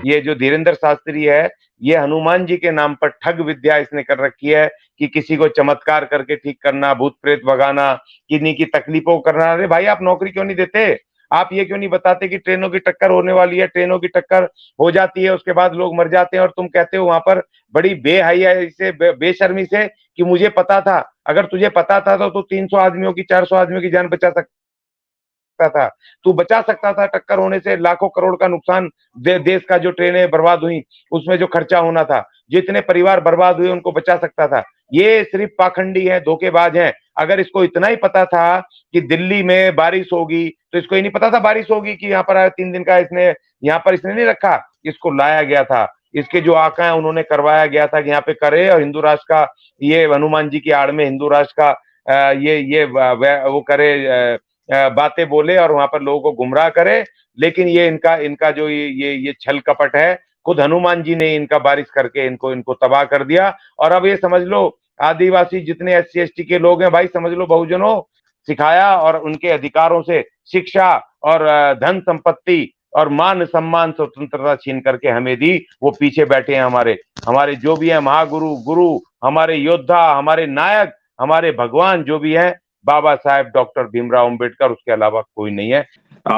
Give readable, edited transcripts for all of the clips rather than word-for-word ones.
ये जो धीरेन्द्र शास्त्री है, ये हनुमान जी के नाम पर ठग विद्या इसने कर रखी है कि किसी को चमत्कार करके ठीक करना, भूत प्रेत भगाना, किन्हीं की तकलीफों को करना। अरे भाई, आप नौकरी क्यों नहीं देते? आप ये क्यों नहीं बताते कि ट्रेनों की टक्कर होने वाली है, ट्रेनों की टक्कर हो जाती है, उसके बाद लोग मर जाते हैं, और तुम कहते हो वहां पर बड़ी बेहयाई से, बेशर्मी से कि मुझे पता था। अगर तुझे पता था तो तू 300 आदमियों की, 400 आदमियों की जान बचा सकता था। तू बचा सकता था टक्कर होने से, लाखों करोड़ का नुकसान, देश का जो ट्रेनें बर्बाद हुई उसमें जो खर्चा होना था, जितने परिवार बर्बाद हुए उनको बचा सकता था। ये सिर्फ पाखंडी है, धोखेबाज है। अगर इसको इतना ही पता था कि दिल्ली में बारिश होगी, तो इसको ये नहीं पता था बारिश होगी कि यहाँ पर 3 दिन का इसने यहाँ पर इसने नहीं रखा। इसको लाया गया था, इसके जो आका है उन्होंने करवाया गया था कि यहाँ पे करे, और हिंदू राष्ट्र का, ये हनुमान जी की आड़ में हिंदू राष्ट्र का ये वो करे, बातें बोले और वहां पर लोगों को गुमराह करे। लेकिन ये इनका इनका जो ये छल कपट है, खुद हनुमान जी ने इनका बारिश करके इनको इनको तबाह कर दिया। और अब ये समझ लो, आदिवासी जितने SC ST के लोग हैं भाई, समझ लो बहुजनों सिखाया, और उनके अधिकारों से, शिक्षा और धन संपत्ति और मान सम्मान स्वतंत्रता छीन करके हमें दी। वो पीछे बैठे हैं हमारे हमारे जो भी है महागुरु, गुरु, हमारे योद्धा, हमारे नायक, हमारे भगवान जो भी है, बाबा साहेब डॉक्टर भीमराव अंबेडकर, उसके अलावा कोई नहीं है।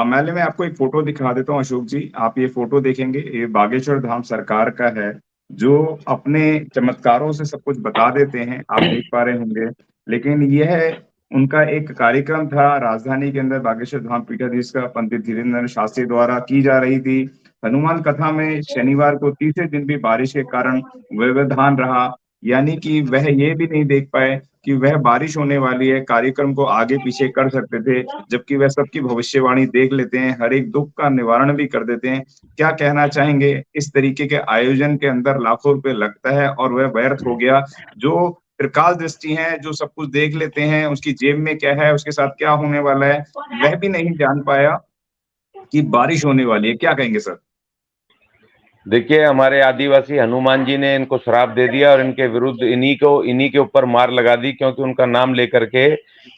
मैंने मैं आपको एक फोटो दिखा देता हूँ अशोक जी। आप ये फोटो देखेंगे, ये बागेश्वर धाम सरकार का है, जो अपने चमत्कारों से सब कुछ बता देते हैं, आप देख पा रहे होंगे। लेकिन यह उनका एक कार्यक्रम था राजधानी के अंदर, बागेश्वर धाम पीठाधीश का पंडित धीरेन्द्र शास्त्री द्वारा की जा रही थी। हनुमान कथा में शनिवार को तीसरे दिन भी बारिश के कारण व्यवधान रहा, यानी कि वह ये भी नहीं देख पाए कि वह बारिश होने वाली है, कार्यक्रम को आगे पीछे कर सकते थे, जबकि वह सबकी भविष्यवाणी देख लेते हैं, हर एक दुख का निवारण भी कर देते हैं। क्या कहना चाहेंगे, इस तरीके के आयोजन के अंदर लाखों रुपए लगता है और वह व्यर्थ हो गया। जो त्रिकाल दृष्टि है, जो सब कुछ देख लेते हैं, उसकी जेब में क्या है, उसके साथ क्या होने वाला है, वह भी नहीं जान पाया कि बारिश होने वाली है। क्या कहेंगे सर? देखिए, हमारे आदिवासी हनुमान जी ने इनको श्राप दे दिया और इनके विरुद्ध इन्हीं के ऊपर मार लगा दी, क्योंकि उनका नाम लेकर के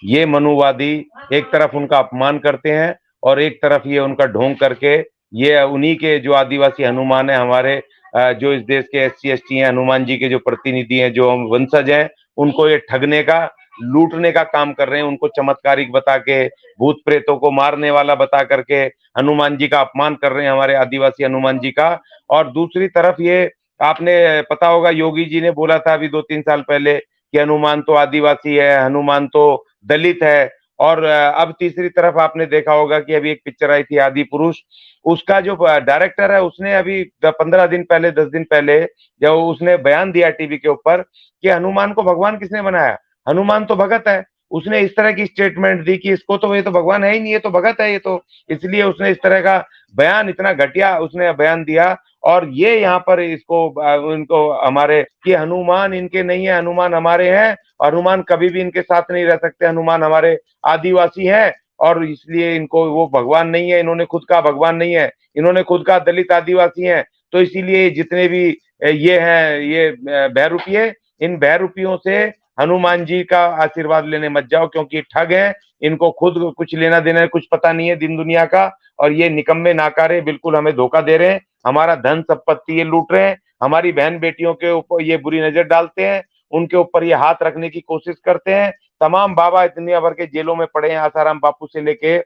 ये मनुवादी एक तरफ उनका अपमान करते हैं और एक तरफ ये उनका ढोंग करके, ये उन्हीं के जो आदिवासी हनुमान है हमारे, जो इस देश के SC ST हैं, हनुमान जी के जो प्रतिनिधि हैं, जो हम वंशज हैं, उनको ये ठगने का, लूटने का काम कर रहे हैं। उनको चमत्कारिक बता के, भूत प्रेतों को मारने वाला बता करके हनुमान जी का अपमान कर रहे हैं, हमारे आदिवासी हनुमान जी का। और दूसरी तरफ ये, आपने पता होगा, योगी जी ने बोला था अभी 2-3 साल पहले कि हनुमान तो आदिवासी है, हनुमान तो दलित है। और अब तीसरी तरफ आपने देखा होगा कि अभी एक पिक्चर आई थी आदि पुरुष, उसका जो डायरेक्टर है उसने अभी 15 दिन पहले, 10 दिन पहले, जब उसने बयान दिया टीवी के ऊपर कि हनुमान को भगवान किसने बनाया, हनुमान तो भगत है। उसने इस तरह की स्टेटमेंट दी कि इसको तो, ये तो भगवान है ही नहीं, ये तो भगत है ये तो। इसलिए उसने इस तरह का बयान, इतना घटिया उसने बयान दिया। और ये यहाँ पर इसको उनको हमारे कि हनुमान इनके नहीं है, हनुमान हमारे हैं, और हनुमान कभी भी इनके साथ नहीं रह सकते, हनुमान हमारे आदिवासी हैं, और इसलिए इनको वो भगवान नहीं है, इन्होंने खुद का भगवान नहीं है, इन्होंने खुद का दलित आदिवासी हैं। तो इसीलिए जितने भी ये हैं, ये बहरूपिये, इन बहरूपियों से हनुमान जी का आशीर्वाद लेने मत जाओ, क्योंकि ठग हैं, इनको खुद कुछ लेना देना कुछ पता नहीं है दिन दुनिया का, और ये निकम्मे नाकारे बिल्कुल हमें धोखा दे रहे हैं। हमारा धन संपत्ति ये लूट रहे हैं, हमारी बहन बेटियों के ऊपर ये बुरी नजर डालते हैं, उनके ऊपर ये हाथ रखने की कोशिश करते हैं। तमाम बाबा दुनिया भर के जेलों में पड़े हैं, आसाराम बापू से लेके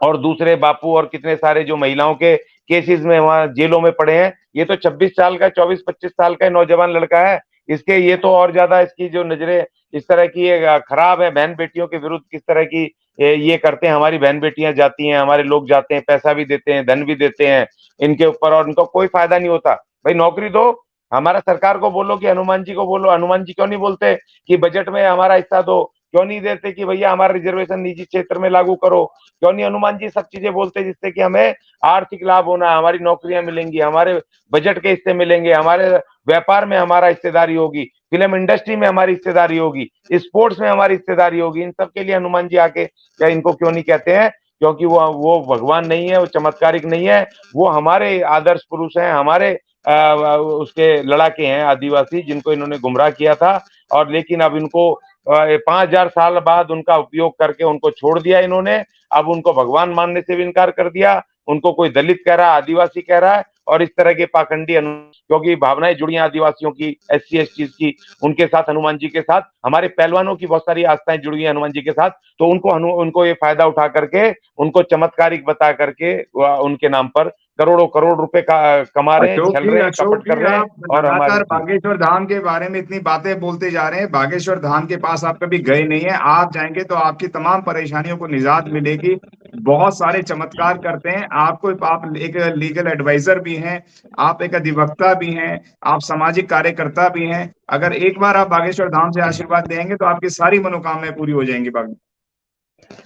और दूसरे बापू, और कितने सारे जो महिलाओं के केसेस में वहां जेलों में पड़े हैं। ये तो 26 साल का, 24-25 साल का नौजवान लड़का है। इसके ये तो और ज्यादा, इसकी जो नजरें इस तरह की ये खराब है, बहन बेटियों के विरुद्ध किस तरह की ये करते हैं। हमारी बहन बेटियां जाती हैं, हमारे लोग जाते हैं, पैसा भी देते हैं, धन भी देते हैं इनके ऊपर, और इनको कोई फायदा नहीं होता। भाई नौकरी दो, हमारा सरकार को बोलो कि हनुमान जी को बोलो। हनुमान जी क्यों नहीं बोलते कि बजट में हमारा हिस्सा दो? क्यों नहीं देते कि भैया हमारा रिजर्वेशन निजी क्षेत्र में लागू करो? क्यों नहीं हनुमान जी सब चीजें बोलते जिससे कि हमें आर्थिक लाभ होना, हमारी नौकरियां मिलेंगी, हमारे बजट के हिस्से मिलेंगे, हमारे व्यापार में हमारा हिस्सेदारी होगी, फिल्म इंडस्ट्री में हमारी हिस्सेदारी होगी, स्पोर्ट्स में हमारी हिस्सेदारी होगी। इन सब के लिए हनुमान जी आके क्या इनको क्यों नहीं कहते हैं? क्योंकि वो भगवान नहीं है, वो चमत्कारिक नहीं है, वो हमारे आदर्श पुरुष हैं, हमारे उसके लड़ाके हैं आदिवासी, जिनको इन्होंने गुमराह किया था। और लेकिन अब इनको 5,000 साल बाद उनका उपयोग करके उनको छोड़ दिया इन्होंने। अब उनको भगवान मानने से भी इनकार कर दिया, उनको कोई दलित कह रहा है, आदिवासी कह रहा है, और इस तरह के पाखंडी क्योंकि भावनाएं जुड़ी हैं आदिवासियों की, SC ST की, उनके साथ हनुमान जी के साथ, हमारे पहलवानों की बहुत सारी आस्थाएं जुड़ी हैं हनुमान जी के साथ, तो उनको ये फायदा उठा करके, उनको चमत्कारिक बता करके उनके नाम पर करोड़ों करोड़ रुपए का कमा रहे हैं, छल रहे हैं, अशोक कपट कर जी, रहे हैं। आप और हमारे लगातार बागेश्वर धाम के बारे में इतनी बातें बोलते जा रहे हैं। बागेश्वर धाम के पास आप कभी गए नहीं है, आप जाएंगे तो आपकी तमाम परेशानियों को निजात मिलेगी। बहुत सारे चमत्कार करते हैं आपको, आप एक लीगल एडवाइजर भी हैं, आप एक अधिवक्ता भी हैं, आप सामाजिक कार्यकर्ता भी हैं। अगर एक बार आप बागेश्वर धाम से आशीर्वाद लेंगे तो आपकी सारी मनोकामनाएं पूरी हो जाएंगी।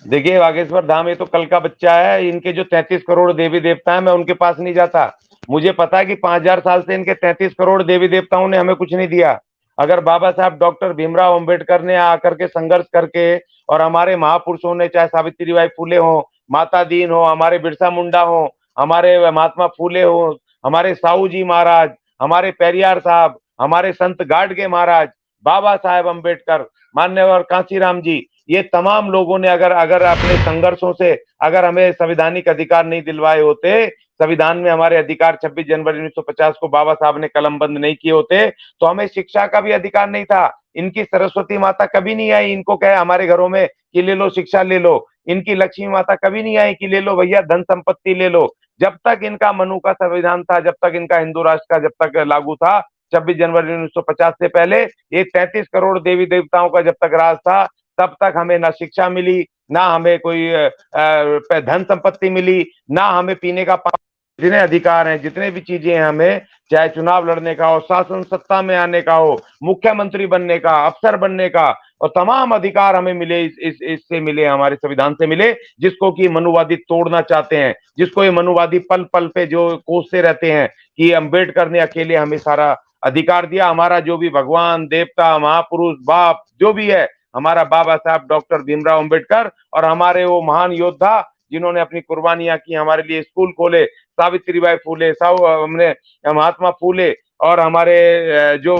देखिए बागेश्वर धाम ये तो कल का बच्चा है, इनके जो 33 करोड़ देवी देवता है, मैं उनके पास नहीं जाता। मुझे पता है कि 5000 साल से इनके 33 करोड़ देवी देवताओं ने हमें कुछ नहीं दिया। अगर बाबा साहब डॉक्टर भीमराव अंबेडकर ने आकर के संघर्ष करके, और हमारे महापुरुषों ने, चाहे सावित्रीबाई फुले हो, माता दीन हो, हमारे बिरसा मुंडा हो, हमारे महात्मा फुले हो, हमारे साहू जी महाराज, हमारे पेरियार साहब, हमारे संत गाडगे महाराज, बाबा साहेब अंबेडकर, मान्यवर कांसीराम जी, ये तमाम लोगों ने अगर अगर अपने संघर्षों से अगर हमें संवैधानिक अधिकार नहीं दिलवाए होते, संविधान में हमारे अधिकार 26 जनवरी 1950 को बाबा साहब ने कलमबंद नहीं किए होते, तो हमें शिक्षा का भी अधिकार नहीं था। इनकी सरस्वती माता कभी नहीं आई इनको कहे हमारे घरों में कि ले लो शिक्षा ले लो। इनकी लक्ष्मी माता कभी नहीं आई कि ले लो भैया धन संपत्ति ले लो। जब तक इनका मनु का संविधान था, जब तक इनका हिंदू राष्ट्र का जब तक लागू था, 26 जनवरी 1950 से पहले, ये 33 करोड़ देवी देवताओं का जब तक राज था, तब तक हमें ना शिक्षा मिली, ना हमें कोई धन संपत्ति मिली, ना हमें पीने का पानी, जितने अधिकार हैं, जितने भी चीजें हैं हमें, चाहे चुनाव लड़ने का हो, शासन सत्ता में आने का हो, मुख्यमंत्री बनने का, अफसर बनने का, और तमाम अधिकार हमें मिले, इससे मिले, हमारे संविधान से मिले, जिसको कि मनुवादी तोड़ना चाहते हैं, जिसको ये मनुवादी पल पल पे जो कोसते रहते हैं कि अंबेडकर ने अकेले हमें सारा अधिकार दिया। हमारा जो भी भगवान, देवता, महापुरुष, बाप जो भी है, हमारा बाबा साहब डॉक्टर भीमराव अंबेडकर, और हमारे वो महान योद्धा जिन्होंने अपनी कुर्बानियां की, हमारे लिए स्कूल खोले, सावित्रीबाई फुले, हमने महात्मा फुले, और हमारे जो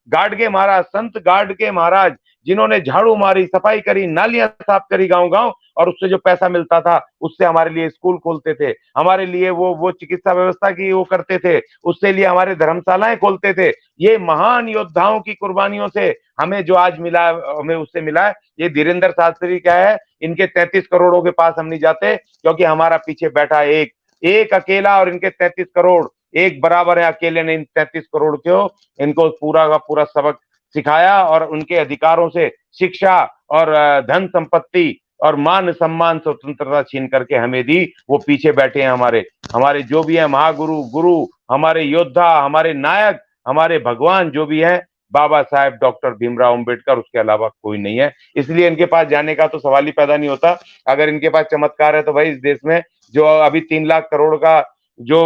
गाडगे महाराज, संत गाडगे महाराज, जिन्होंने झाड़ू मारी, सफाई करी, नालियां साफ करी गांव गांव, और उससे जो पैसा मिलता था उससे हमारे लिए स्कूल खोलते थे, हमारे लिए वो चिकित्सा व्यवस्था की वो करते थे, उससे लिए हमारे धर्मशालाएं खोलते थे। ये महान योद्धाओं की कुर्बानियों से हमें जो आज मिला, हमें उससे मिला है। ये धीरेन्द्र शास्त्री क्या है, इनके 33 करोड़ों के पास हम नहीं जाते, क्योंकि हमारा पीछे बैठा एक एक अकेला, और इनके 33 करोड़ एक बराबर है। अकेले ने इन 33 करोड़ को, इनको पूरा का पूरा सबक सिखाया, और उनके अधिकारों से शिक्षा और धन संपत्ति और मान सम्मान स्वतंत्रता छीन करके हमें दी। वो पीछे बैठे हैं हमारे हमारे जो भी है महागुरु, गुरु, हमारे योद्धा, हमारे नायक, हमारे भगवान जो भी है, बाबा साहेब डॉक्टर भीमराव अंबेडकर, उसके अलावा कोई नहीं है। इसलिए इनके पास जाने का तो सवाल ही पैदा नहीं होता। अगर इनके पास चमत्कार है तो भाई इस देश में जो अभी 3 लाख करोड़ का जो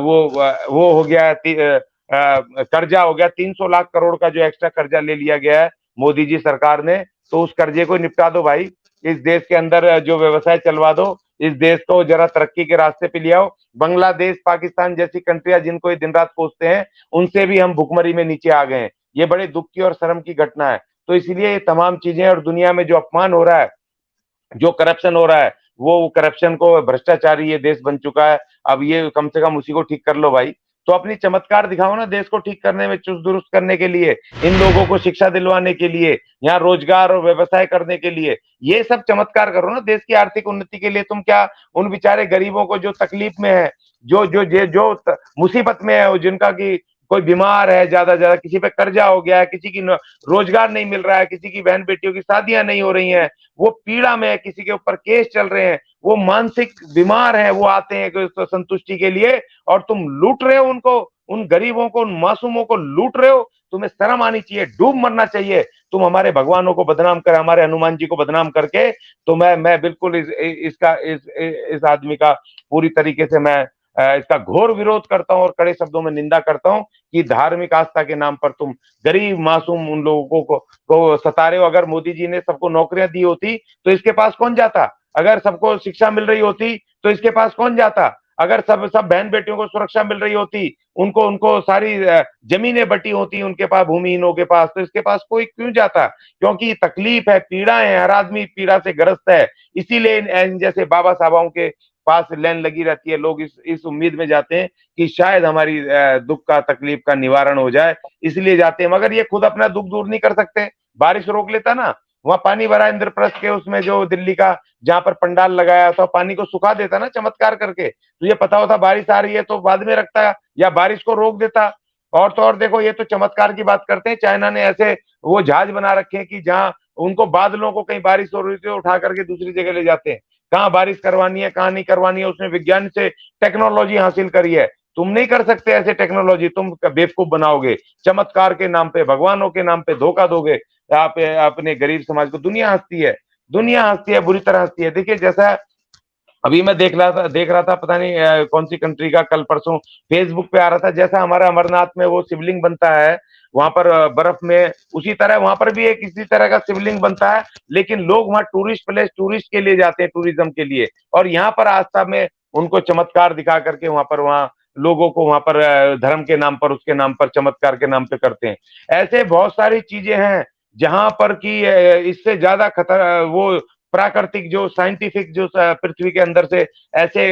वो हो गया, कर्जा हो गया, 300 लाख करोड़ का जो एक्स्ट्रा कर्जा ले लिया गया है मोदी जी सरकार ने, तो उस कर्जे को निपटा दो भाई। इस देश के अंदर जो व्यवसाय चलवा दो, इस देश को जरा तरक्की के रास्ते पे ले आओ। बांग्लादेश, पाकिस्तान जैसी कंट्रियां जिनको ये दिन रात कोसते हैं, उनसे भी हम भुखमरी में नीचे आ गए हैं। ये बड़े दुख की और शर्म की घटना है। तो इसलिए ये तमाम चीजें, और दुनिया में जो अपमान हो रहा है, जो करप्शन हो रहा है, वो करप्शन को, भ्रष्टाचारी ये देश बन चुका है। अब ये कम से कम उसी को ठीक कर लो भाई। तो अपनी चमत्कार दिखाओ ना देश को ठीक करने में, चुस्त दुरुस्त करने के लिए, इन लोगों को शिक्षा दिलवाने के लिए, यहाँ रोजगार और व्यवसाय करने के लिए, ये सब चमत्कार करो ना देश की आर्थिक उन्नति के लिए। तुम क्या उन बेचारे गरीबों को जो तकलीफ में है, जो मुसीबत में है, जिनका की कोई बीमार है, ज्यादा किसी पे कर्जा हो गया है, किसी की रोजगार नहीं मिल रहा है, किसी की बहन बेटियों की शादियां नहीं हो रही हैं, वो पीड़ा में है, किसी के ऊपर केस चल रहे हैं, वो मानसिक बीमार हैं, वो आते हैं संतुष्टि के लिए, और तुम लूट रहे हो उनको, उन गरीबों को, उन मासूमों को लूट रहे हो। तुम्हें शर्म आनी चाहिए, डूब मरना चाहिए। तुम हमारे भगवानों को बदनाम कर, हमारे हनुमान जी को बदनाम करके, तो मैं बिल्कुल इस आदमी का पूरी तरीके से मैं इसका घोर विरोध करता हूं और कड़े शब्दों में निंदा करता हूं कि धार्मिक आस्था के नाम पर तुम गरीब मासूम उन लोगों को सता रहे हो। अगर मोदी जी ने सबको नौकरियां दी होती तो इसके पास कौन जाता? अगर सबको शिक्षा मिल रही होती तो इसके पास कौन जाता? अगर सब बहन बेटियों को सुरक्षा मिल रही होती, उनको उनको सारी जमीनें बटी होती उनके पास, भूमिहीनों के पास, तो इसके पास कोई क्यों जाता? क्योंकि तकलीफ है, पीड़ा है, हर आदमी पीड़ा से ग्रस्त है। इसीलिए इन जैसे बाबा साहबों के पास लाइन लगी रहती है। लोग इस उम्मीद में जाते हैं कि शायद हमारी दुख का तकलीफ का निवारण हो जाए, इसलिए जाते हैं। मगर ये खुद अपना दुख दूर नहीं कर सकते। बारिश रोक लेता ना, वहां पानी भरा इंद्रप्रस्थ के उसमें, जो दिल्ली का जहां पर पंडाल लगाया था, पानी को सुखा देता ना चमत्कार करके। तो ये पता होता बारिश आ रही है तो बाद में रखता या बारिश को रोक देता। और तो और देखो, ये तो चमत्कार की बात करते हैं। चाइना ने ऐसे वो जहाज बना रखे हैं कि जहां उनको बादलों को, कहीं बारिश हो रही थी तो उठा करके दूसरी जगह ले जाते हैं। कहाँ बारिश करवानी है, कहाँ नहीं करवानी है, उसने विज्ञान से टेक्नोलॉजी हासिल करी है। तुम नहीं कर सकते ऐसे टेक्नोलॉजी, तुम बेवकूफ बनाओगे। चमत्कार के नाम पे, भगवानों के नाम पे धोखा दोगे आप अपने गरीब समाज को। दुनिया हंसती है, दुनिया हंसती है, बुरी तरह हंसती है। देखिए, जैसा अभी मैं देख रहा था, पता नहीं कौन सी कंट्री का, कल परसों फेसबुक पे आ रहा था, जैसा हमारा अमरनाथ में वो शिवलिंग बनता है वहां पर बर्फ में, उसी तरह वहां पर भी एक इसी तरह का शिवलिंग बनता है। लेकिन लोग वहां टूरिस्ट प्लेस, टूरिस्ट के लिए जाते हैं, टूरिज्म के लिए। और यहाँ पर आस्था में उनको चमत्कार दिखा करके वहां लोगों को वहां पर धर्म के नाम पर, उसके नाम पर, चमत्कार के नाम पे करते हैं। ऐसे बहुत सारी चीजें हैं जहां पर कि इससे ज्यादा खतरा वो प्राकृतिक, जो साइंटिफिक, जो पृथ्वी के अंदर से ऐसे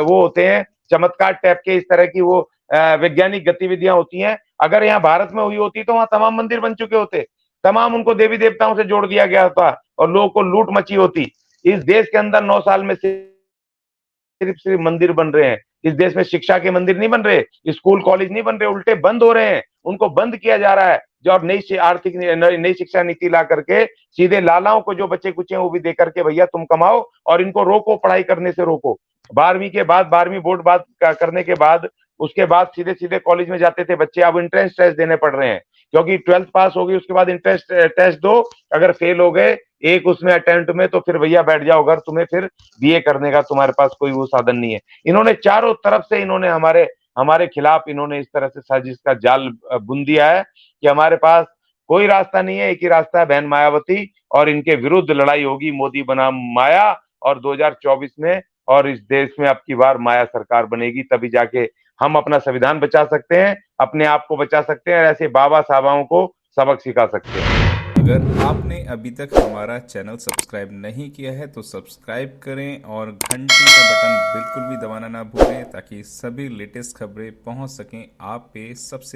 वो होते हैं चमत्कार टाइप के, इस तरह की वो वैज्ञानिक गतिविधियां होती हैं। अगर यहाँ भारत में हुई होती तो वहां तमाम मंदिर बन चुके होते, तमाम उनको देवी देवताओं से जोड़ दिया गया था और लोगों को लूट मची होती। इस देश के अंदर 9 साल में सिर्फ सिर्फ मंदिर बन रहे हैं। इस देश में शिक्षा के मंदिर नहीं बन रहे, स्कूल कॉलेज नहीं बन रहे, उल्टे बंद हो रहे हैं। उनको बंद किया जा रहा है। जो और नई आर्थिक नई शिक्षा नीति ला करके सीधे लालाओं को, जो बच्चे कुचे वो भी दे करके, भैया तुम कमाओ और इनको रोको, पढ़ाई करने से रोको। 12वीं के बाद, 12वीं बोर्ड बाद करने के बाद, उसके बाद सीधे सीधे कॉलेज में जाते थे बच्चे। अब एंट्रेंस टेस्ट देने पड़ रहे हैं, क्योंकि 12th पास हो गई, उसके बाद एंट्रेंस टेस्ट दो। अगर फेल हो गए एक उसमें अटेम्प्ट में, तो फिर भैया बैठ जाओ घर, तुम्हें फिर बीए करने का तुम्हारे पास कोई वो साधन नहीं है। इन्होंने चारों तरफ से इन्होंने हमारे हमारे खिलाफ इन्होंने इस तरह से साजिश का जाल बुन दिया है कि हमारे पास कोई रास्ता नहीं है, एक ही रास्ता है, बहन मायावती। और इनके विरुद्ध लड़ाई होगी मोदी बनाम माया, और 2024 में। और इस देश में अब की बार माया सरकार बनेगी, तभी जाके हम अपना संविधान बचा सकते हैं, अपने आप को बचा सकते हैं, और ऐसे बाबा साहबाओं को सबक सिखा सकते हैं। अगर आपने अभी तक हमारा चैनल सब्सक्राइब नहीं किया है तो सब्सक्राइब करें और घंटी का बटन बिल्कुल भी दबाना ना भूलें, ताकि सभी लेटेस्ट खबरें पहुंच सकें आप पे सबसे